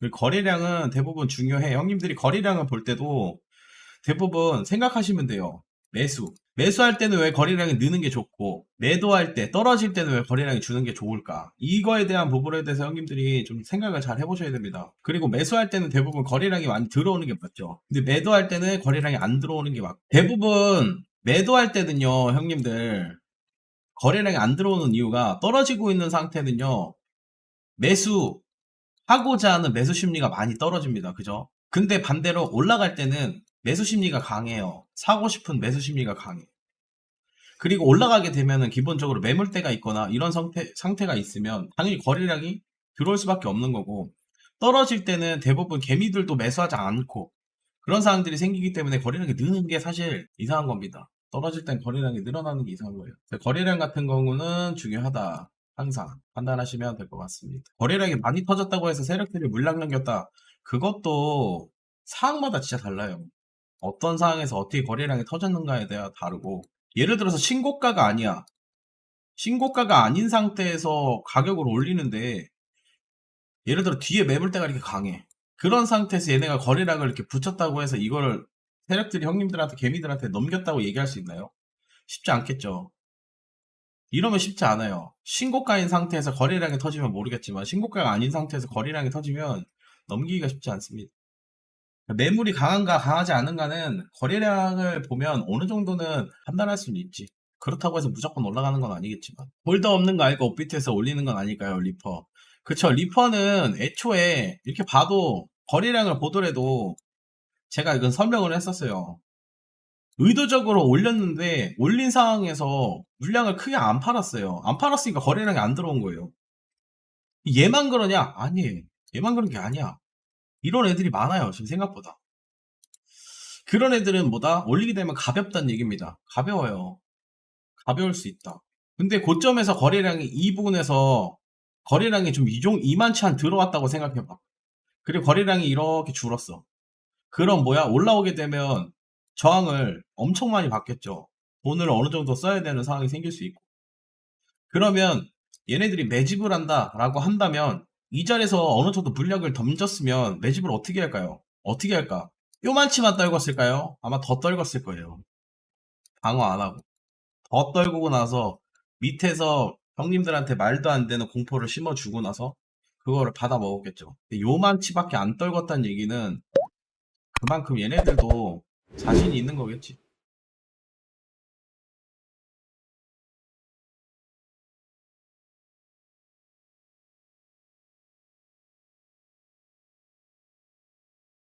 그리고 거래량은 대부분 중요해. 형님들이 거래량을 볼 때도 대부분 생각하시면 돼요. 매수할 때는 왜 거래량이 느는 게 좋고, 매도할 때, 떨어질 때는 왜 거래량이 주는 게 좋을까? 이거에 대한 부분에 대해서 형님들이 좀 생각을 잘 해보셔야 됩니다. 그리고 매수할 때는 대부분 거래량이 많이 들어오는 게 맞죠. 근데 매도할 때는 거래량이 안 들어오는 게 맞고, 대부분 매도할 때는요, 형님들, 거래량이 안 들어오는 이유가 떨어지고 있는 상태는요, 매수하고자 하는 매수 심리가 많이 떨어집니다. 그죠? 근데 반대로 올라갈 때는 매수 심리가 강해요. 사고 싶은 매수 심리가 강해. 그리고 올라가게 되면은 기본적으로 매물대가 있거나 이런 상태가 있으면 당연히 거래량이 들어올 수밖에 없는 거고, 떨어질 때는 대부분 개미들도 매수하지 않고 그런 상황들이 생기기 때문에 거래량이 느는 게 사실 이상한 겁니다. 떨어질 땐 거래량이 늘어나는 게 이상한 거예요. 거래량 같은 경우는 중요하다. 항상 판단하시면 될 것 같습니다. 거래량이 많이 터졌다고 해서 세력들이 물량 남겼다. 그것도 상황마다 진짜 달라요. 어떤 상황에서 어떻게 거래량이 터졌는가에 대해 다르고, 예를 들어서 신고가가 아니야. 신고가가 아닌 상태에서 가격을 올리는데, 예를 들어 뒤에 매물대가 이렇게 강해. 그런 상태에서 얘네가 거래량을 이렇게 붙였다고 해서 이거를 세력들이 형님들한테, 개미들한테 넘겼다고 얘기할 수 있나요? 쉽지 않겠죠. 이러면 쉽지 않아요. 신고가인 상태에서 거래량이 터지면 모르겠지만, 신고가가 아닌 상태에서 거래량이 터지면 넘기기가 쉽지 않습니다. 매물이 강한가 강하지 않은가는 거래량을 보면 어느 정도는 판단할 수는 있지. 그렇다고 해서 무조건 올라가는 건 아니겠지만. 홀더 없는 거 알고 업비트에서 올리는 건 아닐까요, 리퍼? 그쵸, 리퍼는 애초에 이렇게 봐도 거래량을 보더라도 제가 이건 설명을 했었어요. 의도적으로 올렸는데 올린 상황에서 물량을 크게 안 팔았어요. 안 팔았으니까 거래량이 안 들어온 거예요. 얘만 그러냐? 아니에요. 얘만 그런 게 아니야. 이런 애들이 많아요, 지금 생각보다. 그런 애들은 뭐다? 올리게 되면 가볍다는 얘기입니다. 가벼워요. 가벼울 수 있다. 근데 고점에서 거래량이 이 부분에서 거래량이 좀 이만치 안 들어왔다고 생각해봐. 그리고 거래량이 이렇게 줄었어. 그럼 뭐야? 올라오게 되면 저항을 엄청 많이 받겠죠. 돈을 어느 정도 써야 되는 상황이 생길 수 있고. 그러면 얘네들이 매집을 한다라고 한다면 이 자리에서 어느 정도 물량을 던졌으면 매집을 어떻게 할까요? 어떻게 할까? 요만치만 떨궜을까요? 아마 더 떨궜을 거예요. 방어 안 하고. 더 떨구고 나서 밑에서 형님들한테 말도 안 되는 공포를 심어주고 나서 그거를 받아 먹었겠죠. 근데 요만치밖에 안 떨궜다는 얘기는 그만큼 얘네들도 자신이 있는 거겠지.